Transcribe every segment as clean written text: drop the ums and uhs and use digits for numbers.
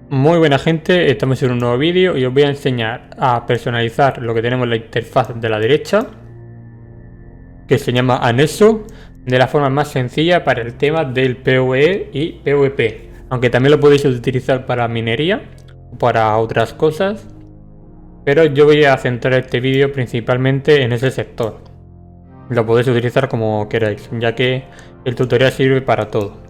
Muy buena gente, estamos en un nuevo vídeo y os voy a enseñar a personalizar lo que tenemos en la interfaz de la derecha, que se llama anexo, de la forma más sencilla para el tema del PvE y PvP, aunque también lo podéis utilizar para minería o para otras cosas, pero yo voy a centrar este vídeo principalmente en ese sector. Lo podéis utilizar como queráis, ya que el tutorial sirve para todo.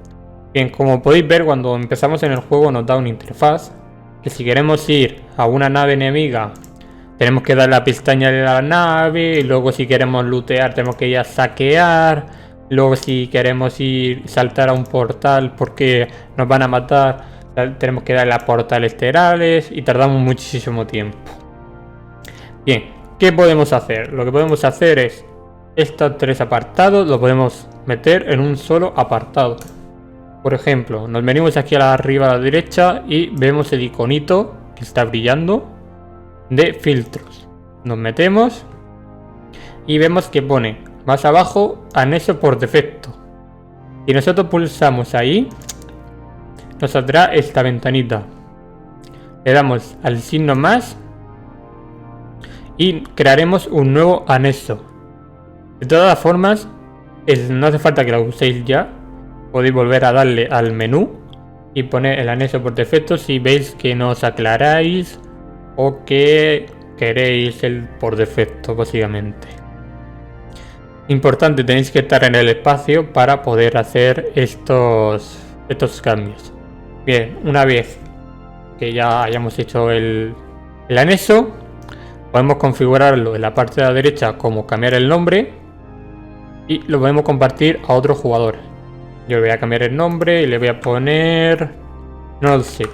Bien, como podéis ver, cuando empezamos en el juego nos da una interfaz que si queremos ir a una nave enemiga tenemos que dar la pestaña de la nave, y luego si queremos lootear tenemos que ir a saquear, luego si queremos ir saltar a un portal porque nos van a matar tenemos que darle a portales terales y tardamos muchísimo tiempo. Bien, ¿qué podemos hacer? Lo que podemos hacer es estos tres apartados lo podemos meter en un solo apartado. Por ejemplo, nos venimos aquí arriba a la derecha y vemos el iconito que está brillando de filtros. Nos metemos y vemos que pone más abajo anexo por defecto. Y nosotros pulsamos ahí, nos saldrá esta ventanita. Le damos al signo más y crearemos un nuevo anexo. De todas formas, no hace falta que lo uséis ya. Podéis volver a darle al menú y poner el anexo por defecto si veis que no os aclaráis o que queréis el por defecto, básicamente. Importante, tenéis que estar en el espacio para poder hacer estos cambios. Bien, una vez que ya hayamos hecho el anexo, podemos configurarlo en la parte de la derecha como cambiar el nombre y lo podemos compartir a otros jugadores. Yo voy a cambiar el nombre y le voy a poner, no lo sé,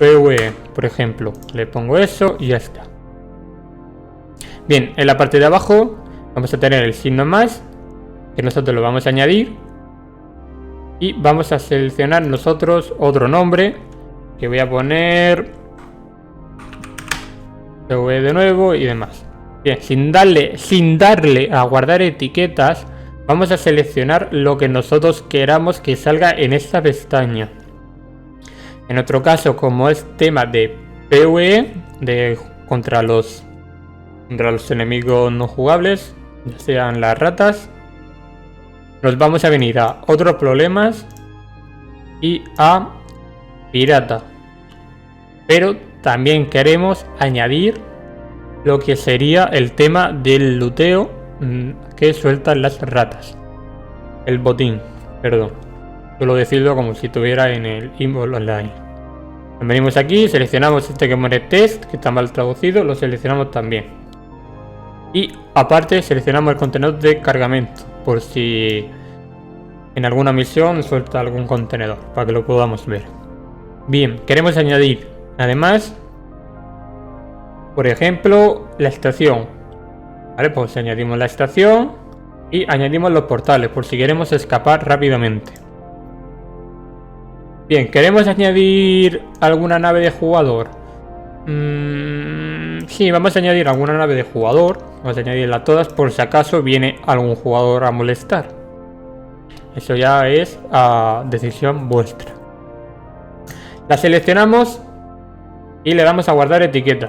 PvE, por ejemplo. Le pongo eso y ya está. Bien, en la parte de abajo vamos a tener el signo más, que nosotros lo vamos a añadir. Y vamos a seleccionar nosotros otro nombre, que voy a poner PvE de nuevo y demás. Bien, sin darle a guardar etiquetas, vamos a seleccionar lo que nosotros queramos que salga en esta pestaña. En nuestro caso, como es tema de PvE, contra los enemigos no jugables, ya sean las ratas, nos vamos a venir a otros problemas y a pirata. Pero también queremos añadir lo que sería el tema del looteo que sueltan las ratas. El botín, perdón. Suelo decirlo como si estuviera en el Inbol Online. Venimos aquí, seleccionamos este que pone test, que está mal traducido, lo seleccionamos también. Y aparte seleccionamos el contenedor de cargamento, por si en alguna misión suelta algún contenedor, para que lo podamos ver. Bien, queremos añadir, además, por ejemplo, la estación. Vale, pues añadimos la estación y añadimos los portales por si queremos escapar rápidamente. Bien, ¿queremos añadir alguna nave de jugador? Sí, vamos a añadir alguna nave de jugador. Vamos a añadirla todas por si acaso viene algún jugador a molestar. Eso ya es a decisión vuestra. La seleccionamos y le damos a guardar etiqueta.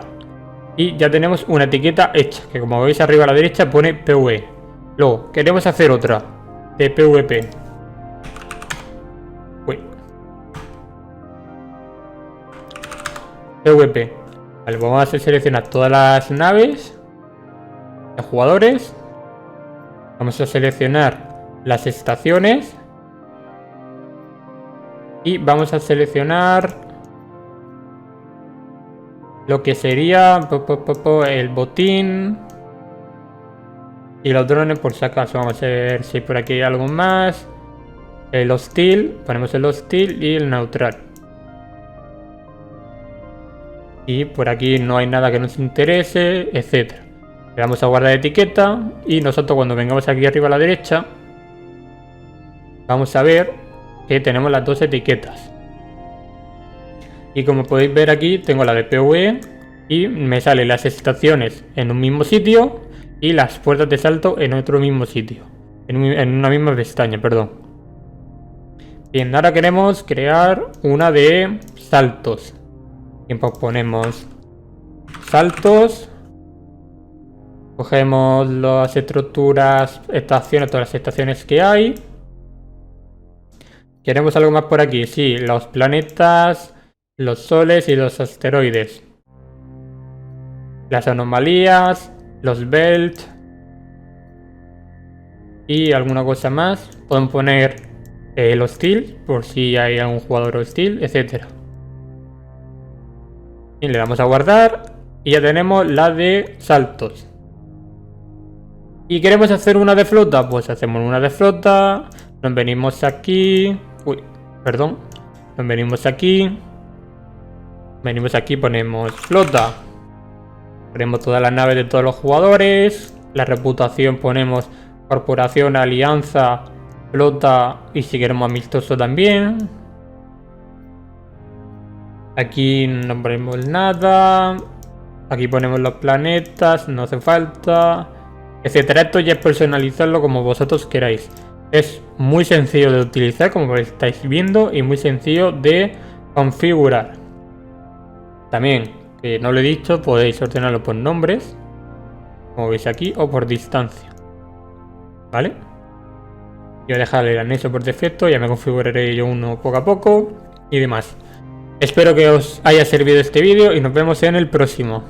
Y ya tenemos una etiqueta hecha, que como veis arriba a la derecha pone PvE. Luego, queremos hacer otra de PvP. Uy. PvP. Vale, vamos a seleccionar todas las naves de jugadores. Vamos a seleccionar las estaciones. Y vamos a seleccionar lo que sería el botín y los drones por si acaso. Vamos a ver si por aquí hay algo más. El hostil, ponemos el hostil y el neutral. Y por aquí no hay nada que nos interese, etcétera. Le damos a guardar etiqueta y nosotros cuando vengamos aquí arriba a la derecha vamos a ver que tenemos las dos etiquetas. Y como podéis ver aquí tengo la de PvE y me salen las estaciones en un mismo sitio y las puertas de salto en otro mismo sitio. En una misma pestaña, perdón. Bien, ahora queremos crear una de saltos. Y ponemos saltos. Cogemos las estructuras, estaciones, todas las estaciones que hay. ¿Queremos algo más por aquí? Sí, los planetas, los soles y los asteroides. Las anomalías, los belt. Y alguna cosa más. Pueden poner el hostil, por si hay algún jugador hostil, etc. Y le damos a guardar. Y ya tenemos la de saltos. ¿Y queremos hacer una de flota? Pues hacemos una de flota. Nos venimos aquí. Uy, perdón. Nos venimos aquí. Venimos aquí, ponemos flota. Ponemos todas las naves de todos los jugadores. La reputación ponemos corporación, alianza, flota y si queremos amistoso también. Aquí no ponemos nada. Aquí ponemos los planetas, no hace falta, etcétera. Esto ya es personalizarlo como vosotros queráis. Es muy sencillo de utilizar, como estáis viendo, y muy sencillo de configurar. También, que no lo he dicho, podéis ordenarlo por nombres, como veis aquí, o por distancia. ¿Vale? Voy a dejarle el anexo por defecto, ya me configuraré yo uno poco a poco y demás. Espero que os haya servido este vídeo y nos vemos en el próximo.